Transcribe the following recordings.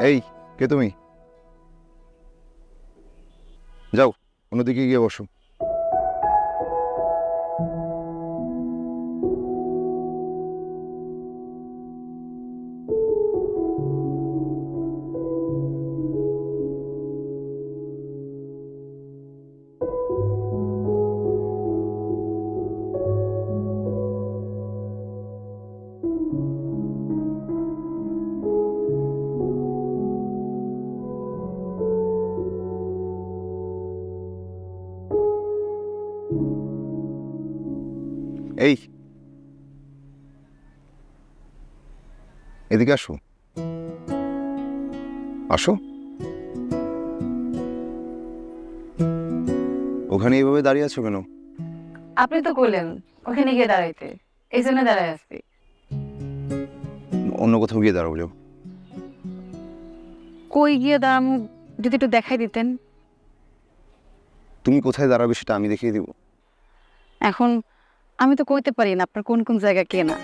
এই, কে তুমি? যাও অন্যদিকে গিয়ে বসো। এই, এদিকে আসো। আসো। ওখানে এইভাবে দাঁড়িয়ে আছো কেন? আপনি তো কইলেন ওখানে গিয়ে দাঁড়াইতে, এই জন্য দাঁড়াই আছি। অন্য কোথাও গিয়ে দাঁড়াবো। যাও। কই গিয়ে দাঁড়ামু যদি একটু দেখাই দিতেন। তুমি কোথায় দাঁড়াবে সেটা আমি দেখিয়ে দিব। এখন আমি তো কইতে পারি না আপনার কোন কোন জায়গা কেনা।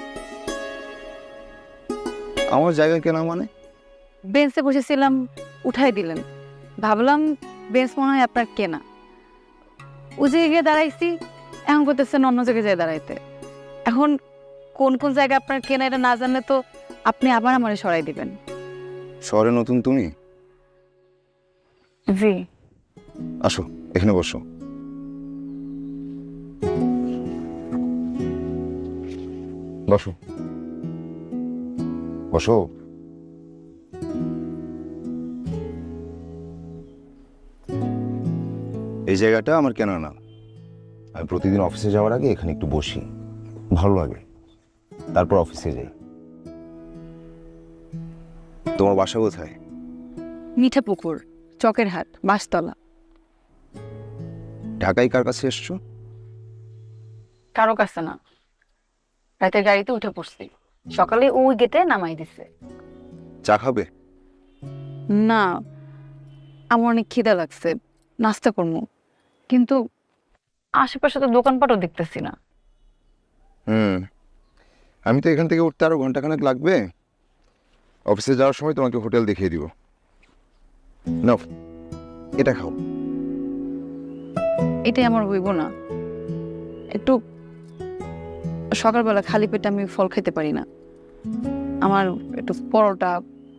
আমার জায়গা কেনা মানে? বেঞ্চে বসেছিলাম, উঠাই দিলেন, ভাবলাম বেঞ্চ মনে হয় আপনার কেনা। ওই জায়গায় গিয়ে দাঁড়াইছি, এখন করতেছেন অন্য জায়গায় যেয়ে দাঁড়াইতে। এখন কোন কোন জায়গা আপনার কেনা এটা না জানলে তো আপনি আবার আমারে সরাই দিবেন। শহরে নতুন তুমি? জি। আসো, এখানে বসো। বসো বসো। এই জায়গাটা আমার কেনা না। আমি প্রতিদিন অফিসে যাওয়ার আগে এখানে একটু বসি, ভালো লাগে, তারপর অফিসে যাই। তোমার বাসা কোথায়? মিঠাপুকুর, চকের হাট, বাঁশতলা। ঢাকায় কার কাছে এসছো? কারো কাছে না, রাতের গাড়িতে উঠে পড়ছি, সকালে ওই গেটে নামাই দিছে। চা খাবে? না, আমার অনেক খিদা লাগছে, নাস্তা করবো, কিন্তু আশেপাশে তো দোকানপাটও দেখতেছি না। আমি তো এখান থেকে উঠতে আরো ঘন্টাখানেক লাগবে। অফিসে যাওয়ার সময় তোমাকে হোটেল দেখিয়ে দিব। নাও, এটা খাও। এটাই আমার হইব না। একটু সকালবেলা খালি পেটে আমি ফল খেতে পারি না। আমার একটু পরোটা,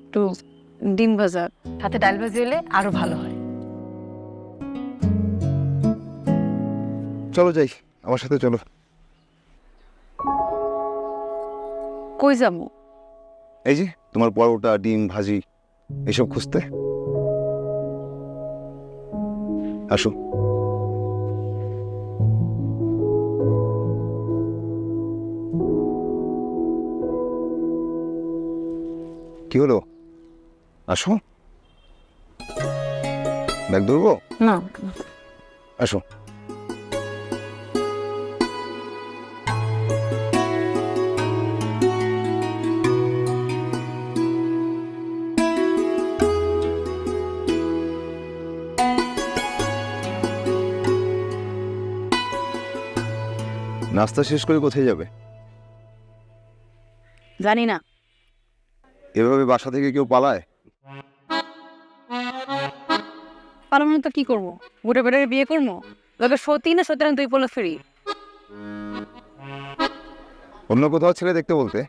একটু ডিম ভাজা, সাথে ডাল ভাজি হলে আরো ভালো হয়। চলো যাই, আমার সাথে চলো। কই যাবো? এই যে তোমার পরোটা, ডিম ভাজি এসব খুঁজতে। আসো। কি হলো? আসো। ব্যাগ ধরবো? না, আসো। নাস্তা শেষ করে কোথায় যাবে? জানি না। এভাবে বাসা থেকে কেউ পালায়? পারবো না তো কি করবো? বুড়ে বেড়ে বিয়ে করবো? তবে সতী না সতীরাম দুই পলো ফ্রি। অন্য কোথাও ছেলে দেখতে বলতে?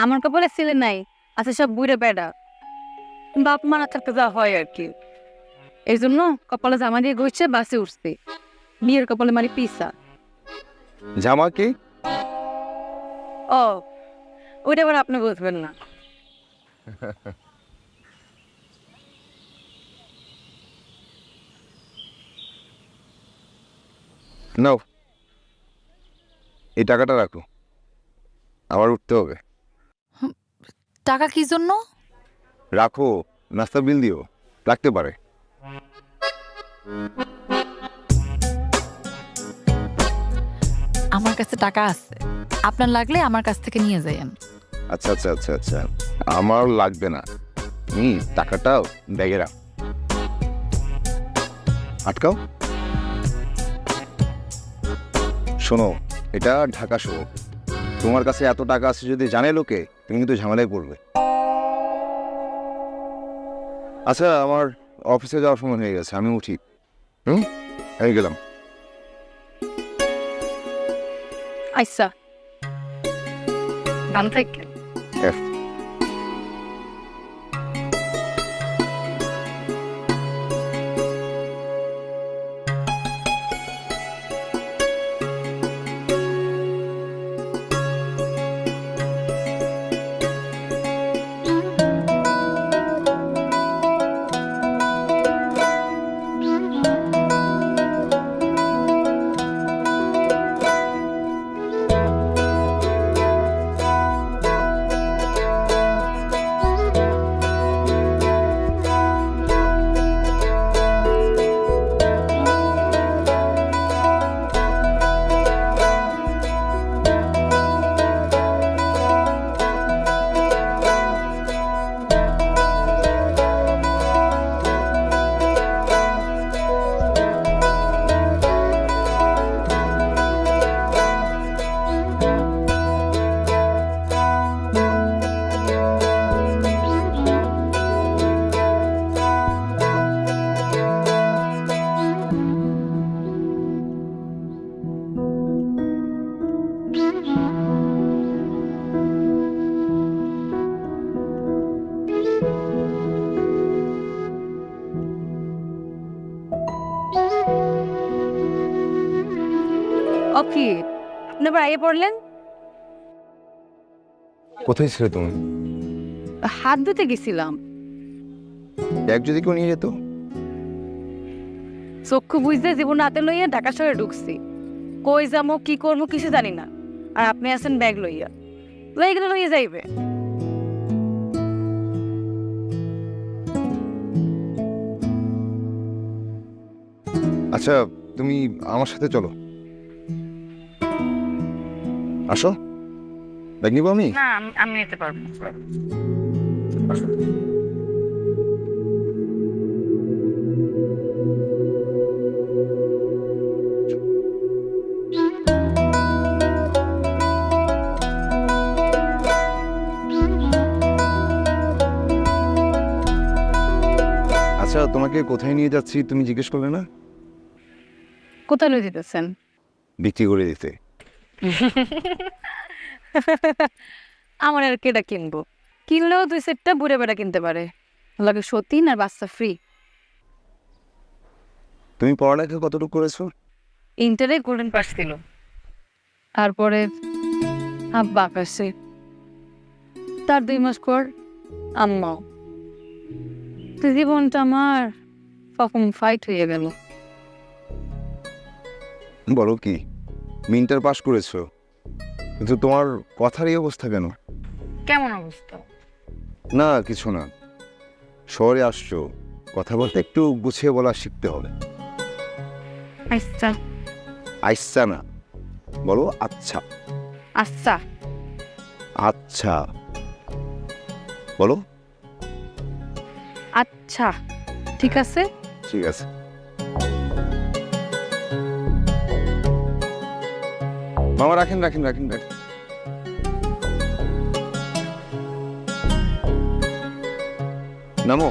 আমার কপালে ছেলে নাই, আছে সব বুড়ে বেড়া। বাপ মা না থাকতে যা হয় আর কি। এই জন্য কপালে জামা দিয়ে গইছে, বাসে উঠছে। বিয়ের কপালে মারি পিসা। জামা কি? ও, ওইটা আবার আপনি বুঝবেন না। নাও, এই টাকাটা রাখো, আবার উঠতে হবে। টাকা কি জন্য? রাখো, নাস্তা বিল দিও, লাগতে পারে। আমার কাছে টাকা আছে, আপনার লাগলে আমার কাছ থেকে নিয়ে যাইয়েন। আচ্ছা আচ্ছা আচ্ছা আচ্ছা, আমার লাগবে না, তুমি টাকাটাও ব্যাগে রাখো। আটকাও। শোনো, এটা ঢাকা শহর, তোমার কাছে এত টাকা আছে যদি জানে লোকে, তুমি কিন্তু ঝামেলায় পড়বে। আচ্ছা, আমার অফিসে যাওয়ার সময় হয়ে গেছে, আমি উঠি। আমি গেলাম। আচ্ছা, ভালো থাকেন। হ্যাঁ। ওকে, আপনি আবার আগে পড়লেন? কোথায় ছিলে তুমি? হাত ধুতে গেছিলাম। ব্যাগ যদি কেউ নিয়ে যেত? চক্ষু বুঝতে জীবন হাতে লইয়া ঢাকা শহরে ঢুকছি। কই যাবো কি করবো কিছু জানি না, আর আপনি আছেন ব্যাগ লইয়া। লইয়া লইয়া যাইবে। আচ্ছা, তুমি আমার সাথে চলো। আসো, ব্যাগ নিবো আমি। না, আমি নিতে পারবো না। আচ্ছা, তোমাকে কোথায় নিয়ে যাচ্ছি তুমি জিজ্ঞেস করলে না? কোথায় লই দিতেছেন? বিক্রি করে দিতে। আমার আর কেটা কিনবো? কিনলেও 2 সেটটা বুড়ে বেড়া কিনতে পারে, লাগে সতীন আর বাচ্চা ফ্রি। তুমি পড়ালেখা কতটুকু করেছো? ইন্টারে গোল্ডেন পাস ছিল, তারপরে আব্বা আকাশে, তার 2 মাস পর আম্মাও। তো জীবনটা আমার কখন ফাইট হয়ে গেল। বলো কি, ইন্টার পাস করেছো, কিন্তু তোমার কথার এই অবস্থা কেন? কেমন অবস্থা? না কিছু না, শহরে আসছো, কথা বলতে একটু গুছিয়ে বলা শিখতে হবে। আচ্ছা আচ্ছা না, বলো আচ্ছা। আচ্ছা আচ্ছা বলো। আচ্ছা, ঠিক আছে। ঠিক আছে। মামা রাখেন রাখেন রাখেন রাখেন। নামো।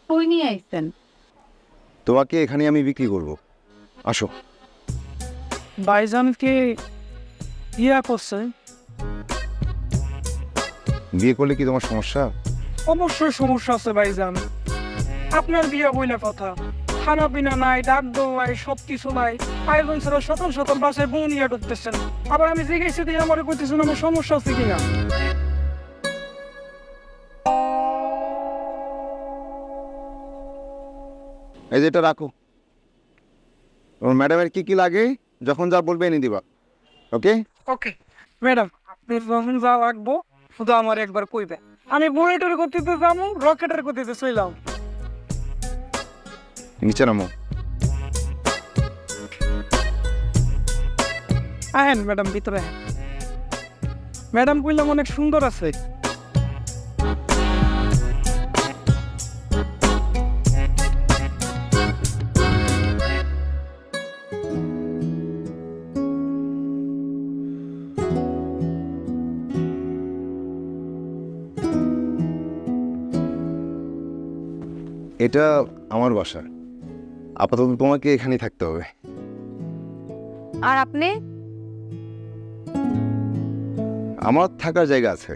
কই নিয়ে আইছেন? তোমাকে এখানে আমি বিক্রি করব, আসো। ভাইজানকে ইয়া করছে। বিয়ে করলে কি তোমার সমস্যা? অবশ্যই সমস্যা আছে ভাইজান, আপনার বিয়ে বইলা কথা, খানা পিনা নাই, ডাক দোয়াই, সব কিছু নাই। আয়োজন ছাড়া সকাল সকাল বাসায় বউ নিয়ে ঢুকতেছেন, আবার আমি জিজ্ঞেস দিয়ে আমার কইতেছেন আমার সমস্যা আছে কিনা। এই যে এটা রাখো, তোমার ম্যাডামের কি কি লাগে যখন যা বলবে এনে দিবা। ওকে ওকে ম্যাডাম, আপনি যখন যা লাগবো শুধু আমার একবার কইবে, আমি বুলেটের গতিতে যাবো, রকেটের গতিতে চইলাম। নিচে নামো। আহেন ম্যাডাম, ভিতরে আহেন। ম্যাডাম কইলাম অনেক সুন্দর আছে। এটা আমার বাসা, আপাতত তোমাকে এখানেই থাকতে হবে। আর আপনি? আমার থাকার জায়গা আছে।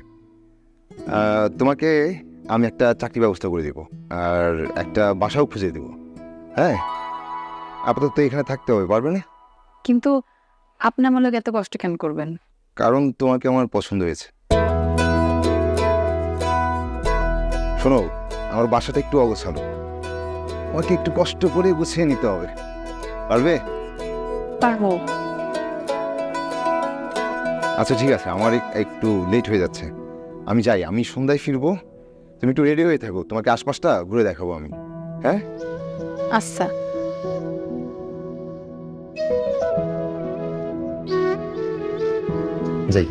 তোমাকে আমি একটা চাকরি ব্যবস্থা করে দেব, আর একটা বাসাও খুঁজে দেব। হ্যাঁ, আপাতত এখানে থাকতে হবে, পারবে না? কিন্তু আপনি আমার লোক এত কষ্ট কেন করবেন? কারণ তোমাকে আমার পছন্দ হয়েছে। শোনো, আমার বাসাটা একটু অগোছালো, তোমাকে একটু কষ্ট করে গুছিয়ে নিতে হবে, পারবে? পারবো। আচ্ছা ঠিক আছে, আমার একটু লেট হয়ে যাচ্ছে, আমি যাই। আমি সন্ধ্যায় ফিরবো, তুমি একটু রেডি হয়ে থাকো, তোমাকে আশপাশটা ঘুরে দেখাবো আমি। হ্যাঁ আচ্ছা। যাই।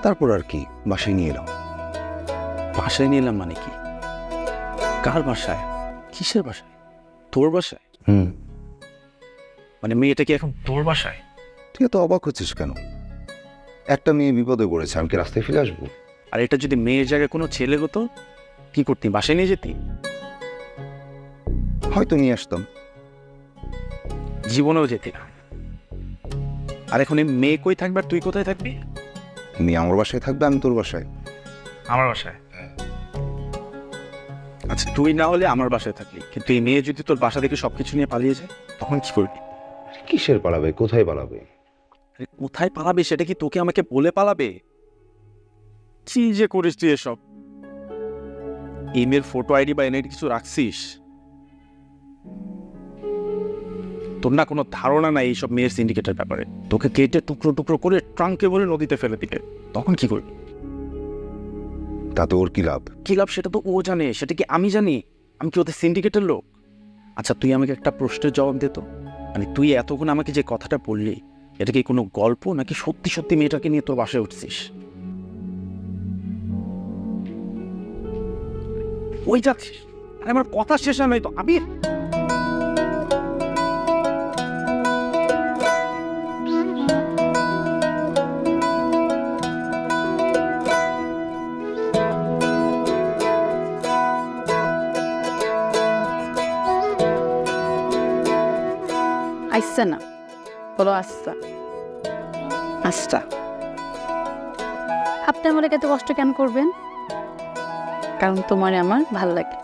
তারপর আর কি, বাসায় নিয়ে এলাম। বাসায় নিয়ে এলাম মানে কি? কার বাসায়? কিসের বাসায়? তোর বাসায়? মানে মেয়েটা কি এখন তোর বাসায়? তুই এত অবাক হচ্ছিস কেন? একটা মেয়ে বিপদে পড়েছে, আমি কি রাস্তায় ফিরে আসবো? আর এটা যদি মেয়ের জায়গায় কোনো ছেলে হতো, কি করতি? বাসায় নিয়ে যেতি? হয়তো নিয়ে আসতাম। জীবনেও যেতি না। আর এখন এই মেয়ে কই থাকবে আর তুই কোথায় থাকবি? মেয়ে আমার বাসায় থাকবে, আমি তোর বাসায়। আমার বাসায়? আচ্ছা, তুই না হলে আমার বাসায় থাকলি, কিন্তু এই মেয়ে যদি তোর বাসা থেকে সবকিছু নিয়ে পালিয়ে যায়, তখন কি করবি? কিসের পালাবে, কোথায় পালাবে? আরে কোথায় পালাবে সেটা কি তোকে আমাকে বলে পালাবে? কি যে করিস তুই এসব? এই মেয়ের ফটো আইডি বা এনআইডি কিছু রাখছিস? তোর না কোনো ধারণা নাই এইসব মেয়ের সিন্ডিকেটের ব্যাপারে। তোকে কেটে টুকরো টুকরো করে ট্রাঙ্কে ভরে নদীতে ফেলে দিবে, তখন কি করবি? তাতে ওর কি লাভ? কি লাভ সেটা তো ও জানে, সেটা কি আমি জানি? আমি কি ওদের সিন্ডিকেটের লোক? আচ্ছা, তুই আমাকে একটা প্রশ্নের জবাব দে তো। মানে তুই এতক্ষণ আমাকে যে কথাটা বললি, এটা কি কোনো গল্প নাকি সত্যি সত্যি মেয়েটাকে নিয়ে তোর বাসায় উঠছিস? ওই যাচ্ছিস? আরে আমার কথা শেষ হয় নাই তো। আমি আচ্ছা না, বলো আচ্ছা। আচ্ছা, আপনি আমার এত কষ্ট কেন করবেন? কারণ তোমার আমার ভাল লাগে।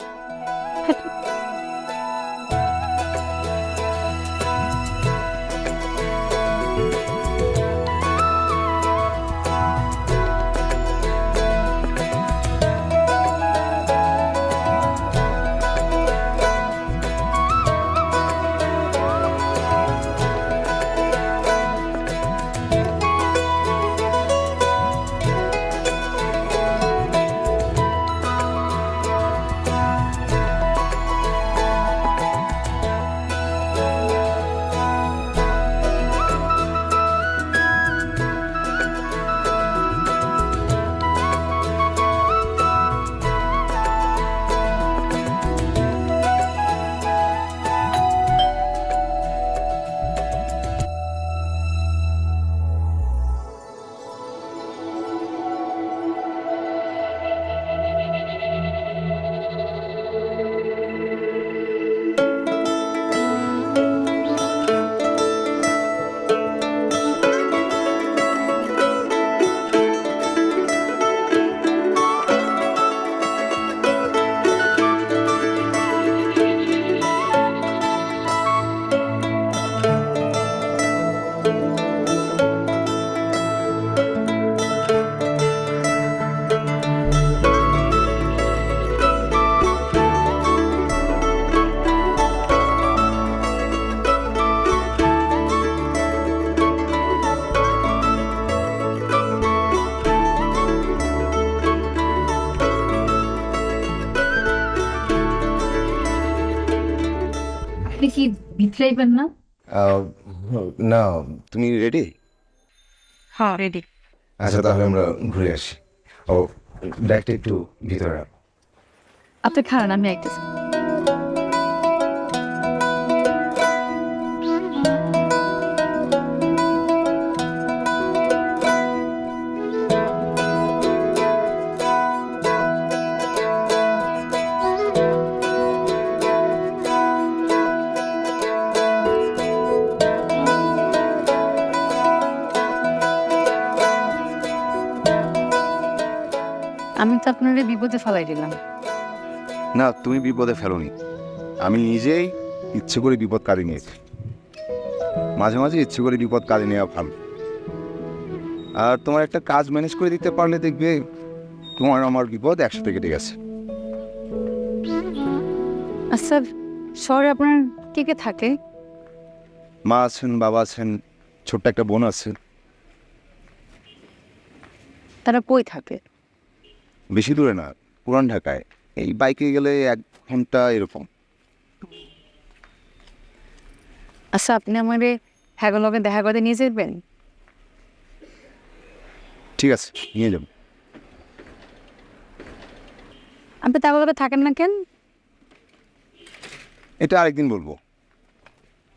আপনি কি ভিতরাইবেন না? না, তুমি রেডি? হ্যাঁ রেডি। আচ্ছা তাহলে আমরা ঘুরে আসি। ও ব্যাগটা একটু ভিতরে রাখ। আপনি খারান, আমি আইতেছি। আমি তো আপনার বিপদে ফেলাই দিলাম। না, তুমি বিপদে ফেলোনি, আমি নিজেই ইচ্ছে করে বিপদ কাটিয়ে নিয়েছি। মাঝে মাঝে ইচ্ছে করে বিপদ কাটিয়ে নেওয়া ভালো। আর তোমার একটা কাজ ম্যানেজ করে দিতে পারলে দেখবে তোমার আমার বিপদ একসাথে কেটে গেছে। আচ্ছা, শহরে আপনার কে কে থাকে? মা আছেন, বাবা আছেন, ছোট্ট একটা বোন আছে। তারা কই থাকে? বেশি দূরে না, পুরান ঢাকায়। এই বাইকে গেলে 1 ঘন্টা এরকম। আচ্ছা, আপনি আমারে হ্যাগলগে দেখা করতে নিয়ে যাবেন? ঠিক আছে, নিয়ে যাবো। আপনি তাগলগে থাকেন না কেন? এটা আরেকদিন বলবো।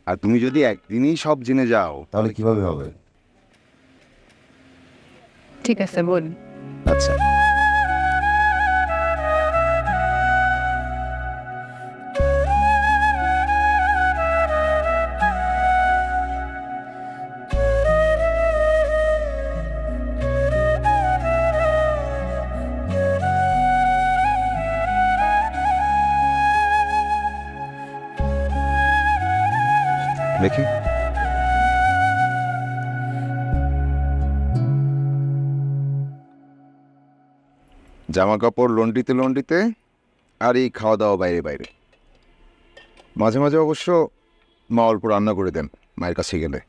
আর তুমি যদি একদিনই সব জেনে যাও তাহলে কিভাবে হবে? ঠিক আছে, বলুন। আচ্ছা। দেখি জামা কাপড় লন্ড্রিতে লন্ড্রিতে, আর এই খাওয়া দাওয়া বাইরে বাইরে। মাঝে মাঝে অবশ্য মা অল্প রান্না করে দেন মায়ের কাছে গেলে।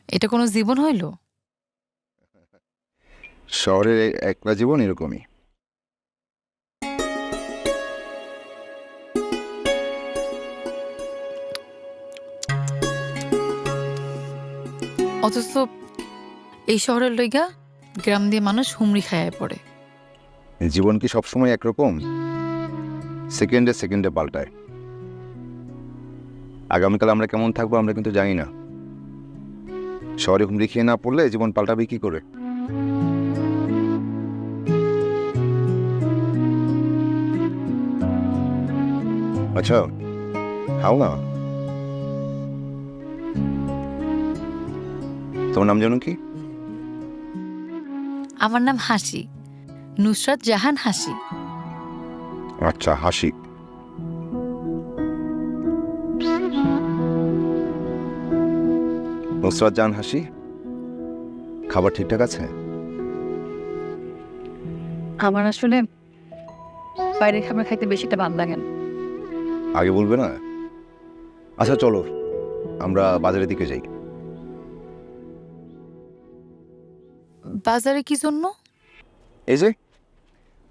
এটা কোনো জীবন হইল? শহরের একলা জীবন এরকমই। অথচ এই শহরের লইগা গ্রাম দিয়ে মানুষ হুমড়ি খায় পড়ে। জীবন কি সবসময় একরকম? সেকেন্ডে সেকেন্ডে পাল্টায়। আগামীকাল আমরা কেমন থাকবো আমরা কিন্তু জানি না। শহরে হুমড়ি খেয়ে না পড়লে জীবন পাল্টাবে কি করে? আচ্ছা, খাও না। তোমার নাম জানো কি? আমার নাম হাসি, নুসরাত জাহান হাসি। আচ্ছা, হাসি। নুসরাত জাহান হাসি, খাবার ঠিকঠাক আছে? আমার আসলে বাইরের খাবার খাইতে বেশিটা ভালো লাগে না। আগে বলবে না? আচ্ছা চলো আমরা বাজারের দিকে যাই। বাজারে কি জন্য? এই যে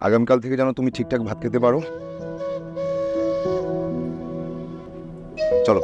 আগামীকাল থেকে যেন তুমি ঠিকঠাক ভাত খেতে পারো। চলো।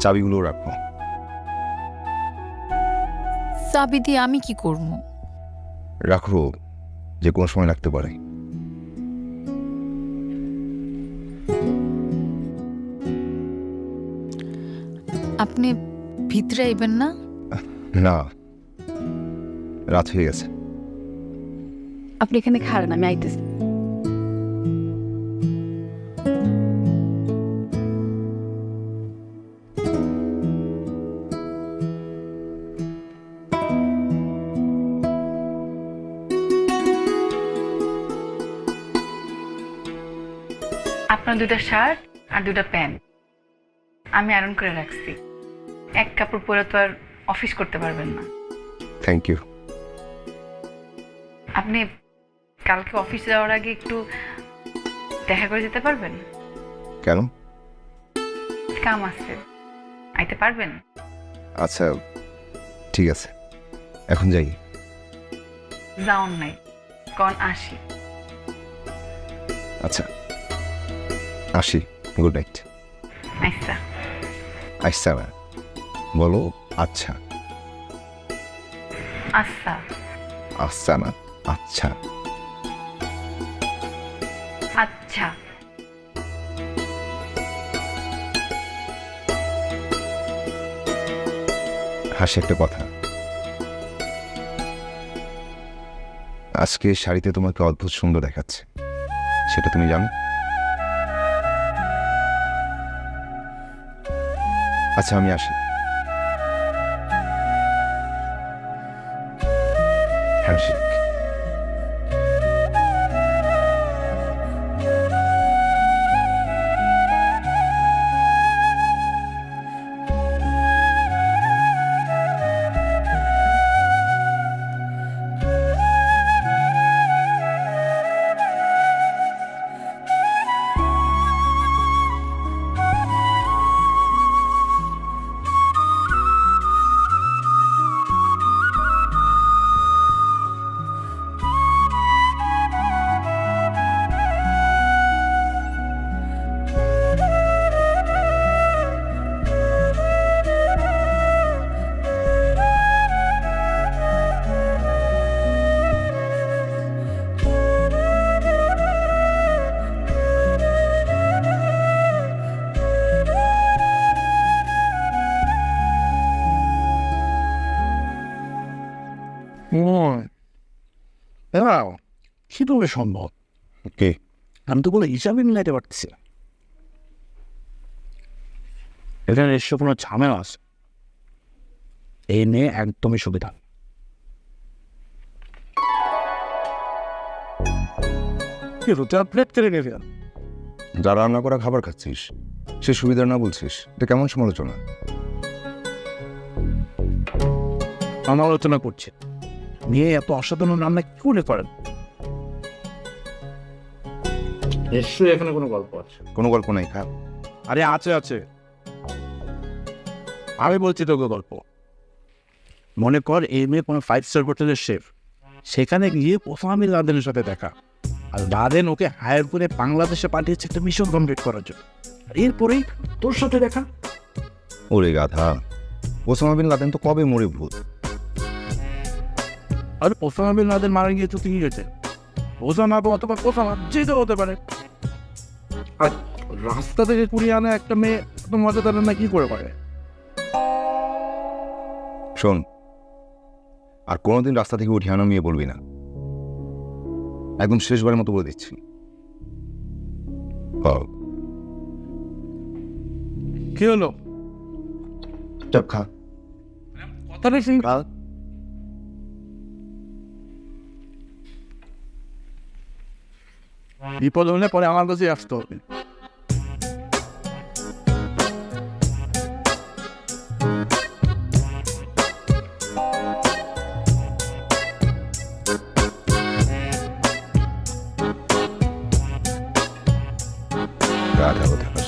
চাবিগুলো রাখো। চাবি দিয়ে আমি কি করবো? রাখো, যে কোনো সময় লাগতে পারে। আপনি ভিতরে আইবেন না? না, রাত হয়ে গেছে। আপনি এখানে খাড়েন, আমি আইতেছি। আপনার 2টা শার্ট আর 2টা প্যান্ট আমি আয়রন করে রাখছি। এক কাপড় পরে তো আর অফিস করতে পারবেন না। Thank you. আপনি কালকে অফিস যাওয়ার আগে একটু দেখা করে যেতে পারবেন? কেন? কাম আছে, আইতে পারবেন? আচ্ছা, ঠিক আছে, এখন যাই। যাওন নাই, কন আসি। আচ্ছা, আসি। Good night. আচ্ছা। আচ্ছা না, বলো আচ্ছা। আচ্ছা। আচ্ছা না, আচ্ছা। আচ্ছা। হাসি একটা কথা। আজকে শাড়িতে তোমাকে অদ্ভুত সুন্দর দেখাচ্ছে, সেটা তুমি জানো? আচ্ছা, আমি আসি। হ্যান্ডশেক। কিভাবে সম্ভব? কে? আমি তো বলে হিসাবে মিলাইতে পারতেছি না। এখানে এসে কোনো ঝামেলা আছে, এই নিয়ে একদমই সুবিধা। কি রুটা প্লেট করে নেবে? যা রান্না করা খাবার খাচ্ছিস সে সুবিধা না বলছিস, এটা কেমন সমালোচনা? সমালোচনা করছে মেয়ে এত অসাধারণ রান্না কি করে করেন? নিশ্চয়ই এখানে কোনো গল্প আছে। কোনো গল্প নাই, খা। আরে আছে আছে, আমি বলছি তোকে গল্প। মনে কর এই মেয়ে কোনো 5 স্টার হোটেলের শেফ, সেখানে গিয়ে ওসামা বিন লাদেনের সাথে দেখা, আর লাদেন ওকে হায়ার করে বাংলাদেশে পাঠিয়েছে একটা মিশন কমপ্লিট করার জন্য। আর এরপরেই তোর সাথে দেখা। ওরে গাধা, ওসামা বিন লাদেন তো কবে মরে ভূত। আর ওসামা বিন লাদেন মারা গিয়ে তো কি গেছে? ওসামা অথবা ওসামা যে তো হতে পারে। আর রাস্তা থেকে কুড়িয়ে আনা একটা মেয়ে এত মজাদার না কি করে পারে? শোন, আর কোনোদিন রাস্তা থেকে উঠিয়ে আনা মেয়ে বলবি না, একদম শেষবারের মতো বলে দিচ্ছি। কি হলো? চাপ খা। কথাটা শুন। বিপদ হলে পরে আমার কাছে আসতে হবে। গাধা কোথাকার।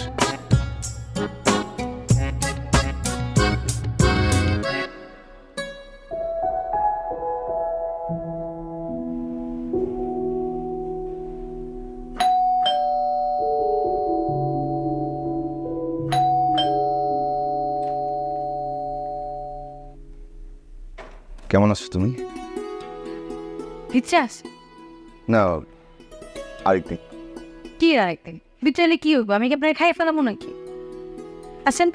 কেমন আছো তুমি? বিশ্বাস না, আরেকদিন। কি আরেকদিন বিচারলে কি হইব? আমি কি আপনার খাই ফেলাবো নাকি? আসেন।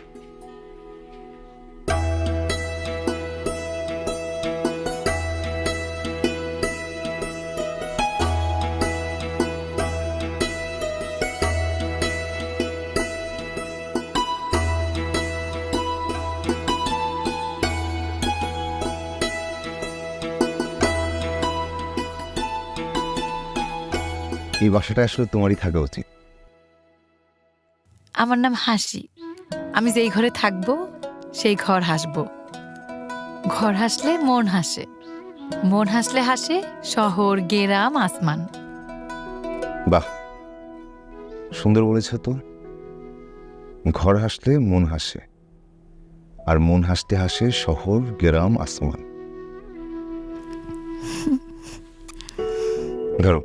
এই বাসাটা আসলে তোমারই থাকা উচিত। আমার নাম হাসি। আমি যেই ঘরে থাকবো সেই ঘর হাসবো। ঘর হাসলে মন হাসে, মন হাসলে হাসে শহর, গ্রাম, আসমান। বাহ, সুন্দর বলেছ তো। ঘর হাসলে মন হাসে, আর মন হাসতে হাসে শহর, গ্রাম, আসমান। ধরো,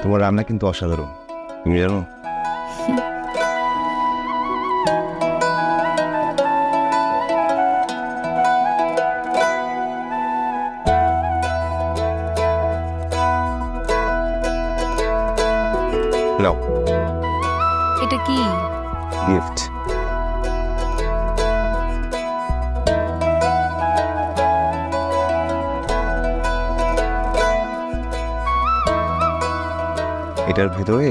তোমার রান্না কিন্তু অসাধারণ, তুমি জানো? নাও, এটা কি? গিফট। এটার ভেতরে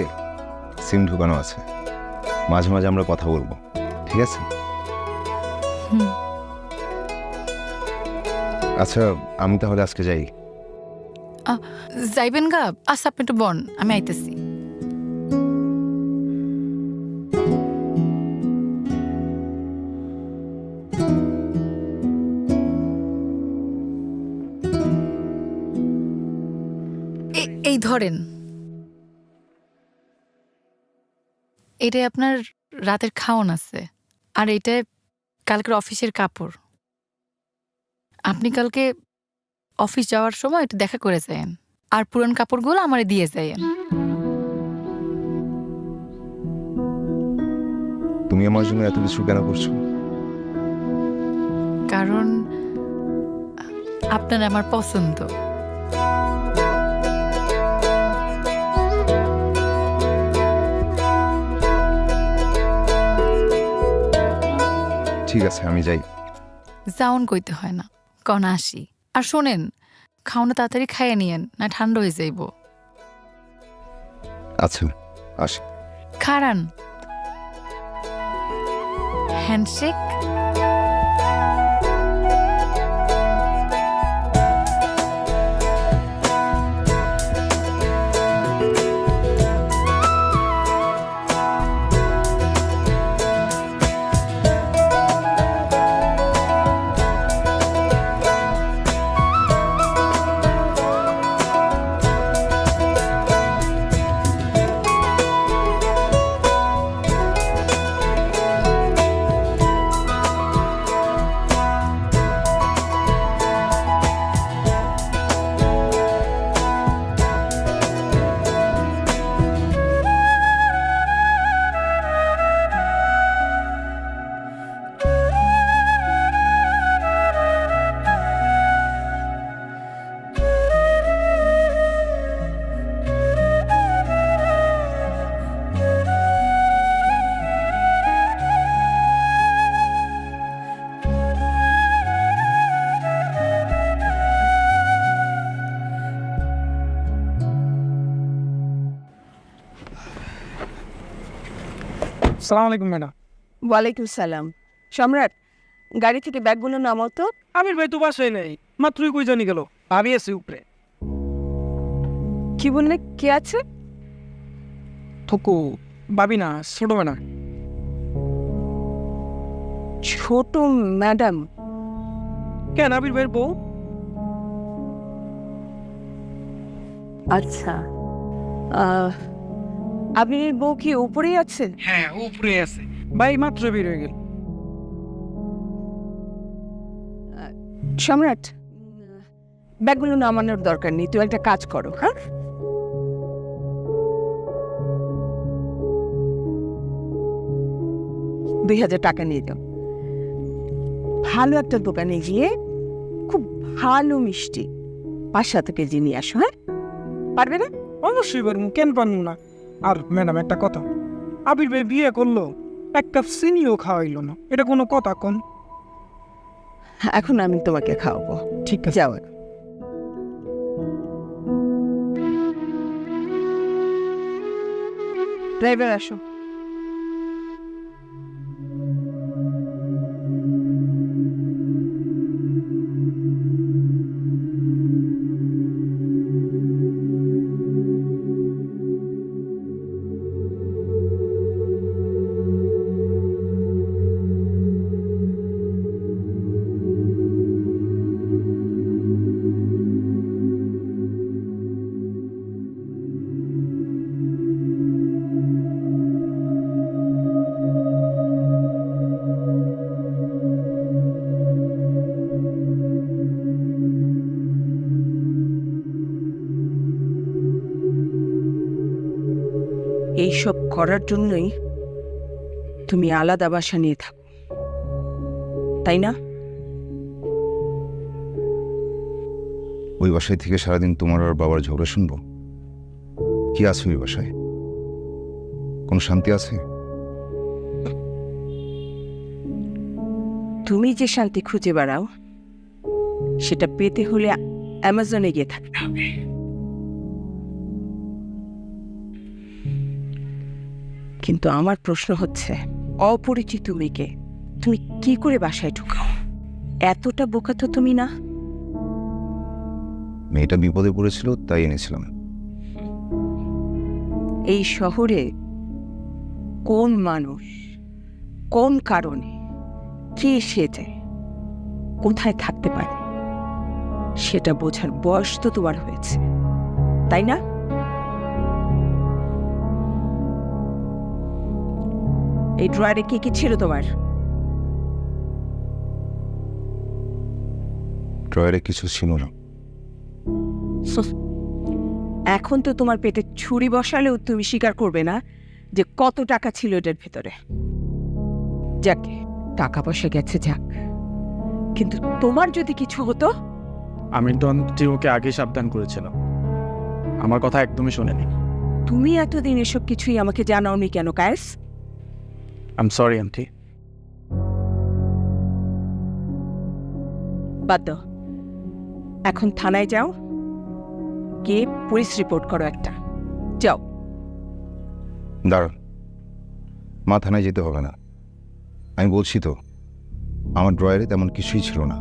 সিম ঢুকানো আছে, মাঝে মাঝে আমরা কথা বলবো, ঠিক আছে? হুম। আচ্ছা, আমি তাহলে আজকে যাই। যাইবেন গা? আচ্ছা, আপনি একটু বন, আমি আইতেছি। এই ধরেন, এটাই আপনার রাতের খাওয়ান আছে, আর এটাই কালকের অফিসের কাপড়। আপনি কালকে অফিস যাওয়ার সময় একটু দেখা করে যায়েন, আর পুরান কাপড়গুলো আমারে দিয়ে যায়েন। তুমি আমার জন্য এত কিছু কেন করছো? কারণ আপনার আমার পছন্দ। ঠিক আছে, আমি যাই। যাওন কইতে হয় না, কন আসি। আর শোনেন, খাওনা তাড়াতাড়ি খাইয়ে নিয়েন, না ঠান্ডা হয়ে যাইব। আচ্ছা, আসি। খারান, হ্যান্ডশেক। সালাম আলাইকুম ম্যাডাম। ওয়ালাইকুম সালাম। সম্রাট, গাড়ি থেকে ব্যাগগুলো নামাও তো। আমির ভাই তো বাসায় নেই, মাত্রই কই জানি গেল। আমি আছি উপরে। কি বললে, কে আছে? থকু ভাবি না, ছোট ম্যাডাম। ছোট ম্যাডাম? কেন, আবির ভাইয়ের বউ। আচ্ছা, আবিরের বউ কি উপরেই আছে? হ্যাঁ, উপরে আছে। ভাই মাত্র বের হয়ে গেল। সম্রাট, ব্যাগগুলো নামানোর দরকার নেই, তুই একটা কাজ করো। হ্যাঁ, 2000 টাকা নিয়ে যাও। ভালো একটা দোকানে গিয়ে খুব ভালো মিষ্টি 5-7 কেজি নিয়ে আসো, হ্যাঁ? পারবে না? অবশ্যই পারবো, কেন পারবো না। আর ম্যাডাম একটা কথা, আবির ভাই বিয়ে করলো, এক কাপ চিনিও খাওয়াইলো না, এটা কোনো কথা কোন? এখন আমি তোমাকে খাওয়াবো। ঠিক আছে। যাও। ড্রাইভার আসো। এইসব করার জন্যই তুমি আলাদা বাসা নিয়ে থাকো, তাই না? ওই বাসায় থেকে সারাদিন তোমার আর বাবার ঝগড়া শুনবো? কি আছে ওই বাসায়? কোনো শান্তি আছে? তুমি যে শান্তি খুঁজে বেড়াও সেটা পেতে হলে অ্যামাজনে গিয়ে থাকতে হবে। কিন্তু আমার প্রশ্ন হচ্ছে, অপরিচিত মেয়েকে তুমি কি করে বাসায় ঢুকাও? এতটা বোকা তো তুমি না। মেয়েটা বিপদে পড়েছিল তাই এনেছিলাম। এই শহরে কোন মানুষ কোন কারণে কে সেজে কোথায় থাকতে পারে সেটা বোঝার বয়স তো তোমার হয়েছে, তাই না? এই ড্রয়ারে কি কি ছিল তোমার? ড্রয়ারে কিছু ছিল না। এখন তো তোমার পেটে ছুরি বসালেও তুমি স্বীকার করবে না যে কত টাকা ছিল এটার ভেতরে। যাকে টাকা পয়সা গেছে যাক, কিন্তু তোমার যদি কিছু হতো। আমি তো আন্টি ওকে আগে সাবধান করেছিলাম, আমার কথা একদমই শোনেনি। তুমি এতদিন এসব কিছুই আমাকে জানাওনি কেন Kayes? I am sorry aunty. বাদ দাও, এখন থানায় যাও, গিয়ে পুলিশ রিপোর্ট করো একটা। যাও। দাঁড়ান, মা থানায় যেতে হবে না। আমি বলছি তো, আমার ড্রয়ারে তেমন কিছুই ছিল না।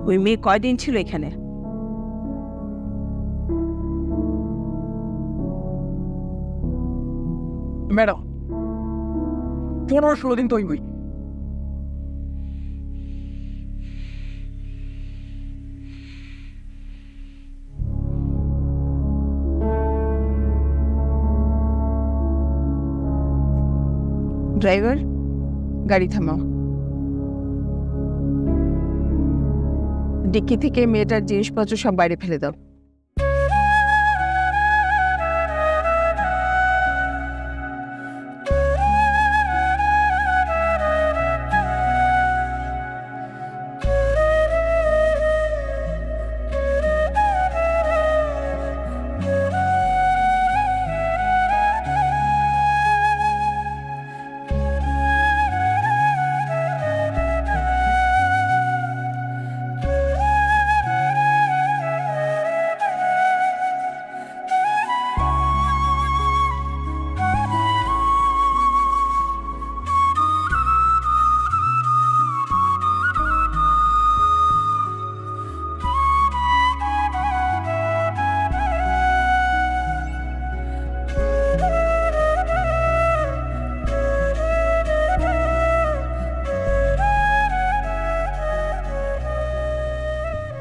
ওই মেয়ে কয়দিন ছিল এখানে? ম্যাডাম 15-16 দিন তো হইবই। ড্রাইভার, গাড়ি থামাও। ডিক্কি থেকে মেয়েটার জিনিসপত্র সব বাইরে ফেলে দাও।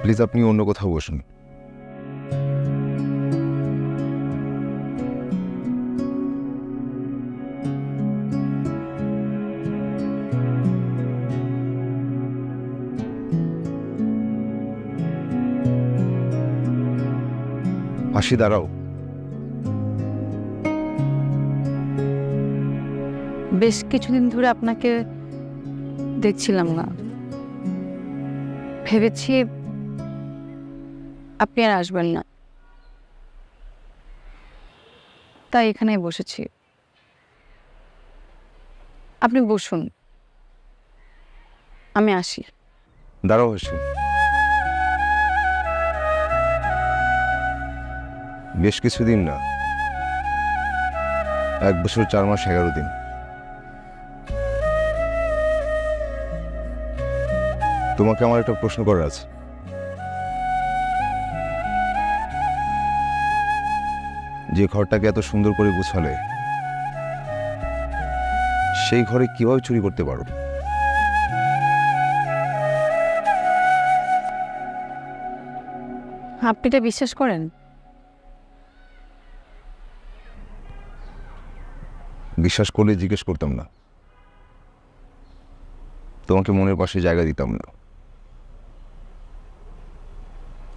প্লিজ আপনি অন্য কোথাও বসুন। হাসি, দাঁড়াও। বেশ কিছুদিন ধরে আপনাকে দেখছিলাম না, ভেবেছি আপনি আর আসবেন না, তাই এখানেই বসেছি। আপনি বসুন, আমি আসি। দাঁড়াও হাসি, বেশ কিছুদিন না, 1 বছর 4 মাস 11 দিন। তোমাকে আমার একটা প্রশ্ন করার আছে। যে ঘরটাকে এত সুন্দর করে গুছালে, সেই ঘরে কিভাবে চুরি করতে পারো? আপনি এটা বিশ্বাস করেন? বিশ্বাস করলে জিজ্ঞেস করতাম না, তোমাকে মনের পাশে জায়গা দিতাম না।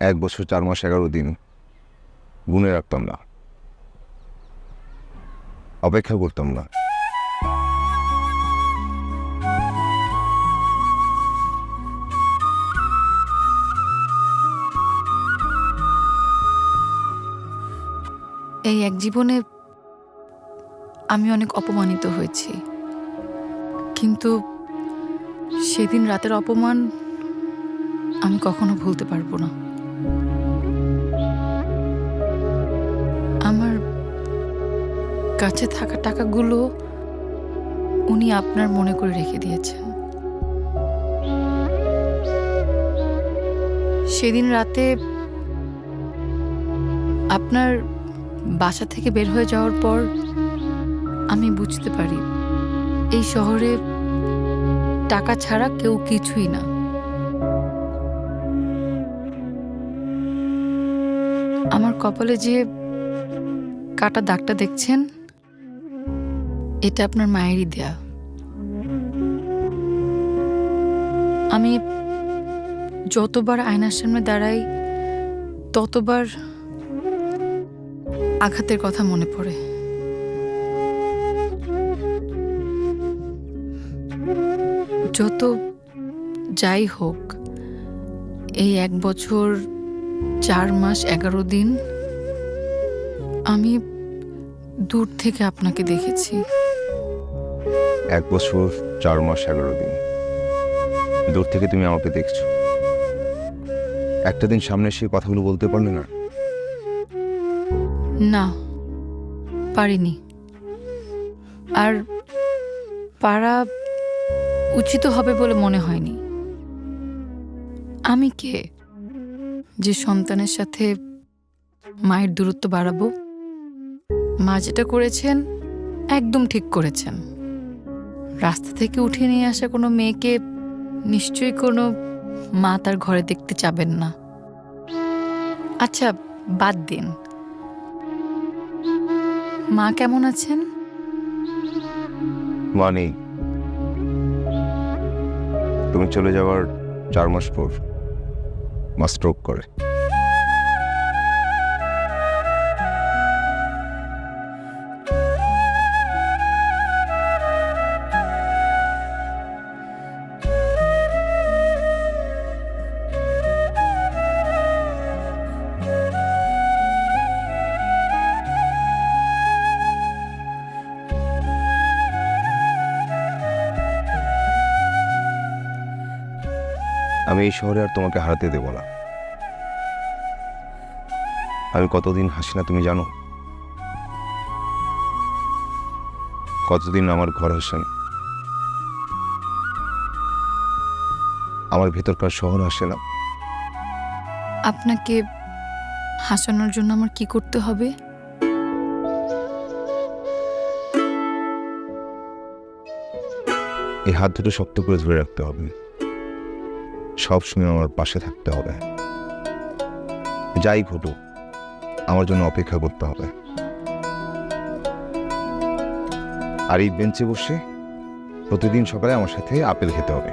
1 বছর 4 মাস 11 দিন গুনে রাখতাম না, অপেক্ষা করতাম না। এই এক জীবনে আমি অনেক অপমানিত হয়েছি, কিন্তু সেদিন রাতের অপমান আমি কখনো ভুলতে পারবো না। আমার কাছে থাকা টাকাগুলো উনি আপনার মনে করে রেখে দিয়েছেন। সেদিন রাতে আপনার বাসা থেকে বের হয়ে যাওয়ার পর আমি বুঝতে পারি এই শহরে টাকা ছাড়া কেউ কিছুই না। আমার কপালে যে কাটা দাগটা দেখছেন, এটা আপনার মায়েরই দেয়া। আমি যতবার আয়নার সামনে দাঁড়াই, ততবার আঘাতের কথা মনে পড়ে। যত যাই হোক, এই 1 বছর 4 মাস 11 দিন আমি দূর থেকে আপনাকে দেখেছি। 1 বছর 4 মাস 11 দিন দূর থেকে তুমি আমাকে দেখছো। একটা দিন সামনে এসে কথাগুলো বলতে পারলে না? না, পারিনি। আর পারা উচিত হবে বলে মনে হয়নি। আমি কে যে সন্তানের সাথে মায়ের দূরত্ব বাড়াবো? মা যেটা করেছেন একদম ঠিক করেছেন। রাস্তা থেকে উঠিয়ে নিয়ে আসা কোনো মেয়েকে নিশ্চয়ই কোনো মা তার ঘরে দেখতে চাবেন না। আচ্ছা, বাদ দিন, মা কেমন আছেন? মা নেই। তুমি চলে যাওয়ার 4 মাস পর মা স্ট্রোক করে। আমি এই শহরে আর তোমাকে হারাতে দেব না। আমি কতদিন হাসি না তুমি জানো? কতদিন আমার ঘর হাসেন, আমার ভেতরকার শহর হাসে না। আপনাকে হাসানোর জন্য আমার কি করতে হবে? এই হাত দুটো শক্ত করে ধরে রাখতে হবে, সব সময় আমার পাশে থাকতে হবে। যাই ঘটুক আমার জন্য অপেক্ষা করতে হবে। আর এই বেঞ্চে বসে প্রতিদিন সকালে আমার সাথে আপেল খেতে হবে।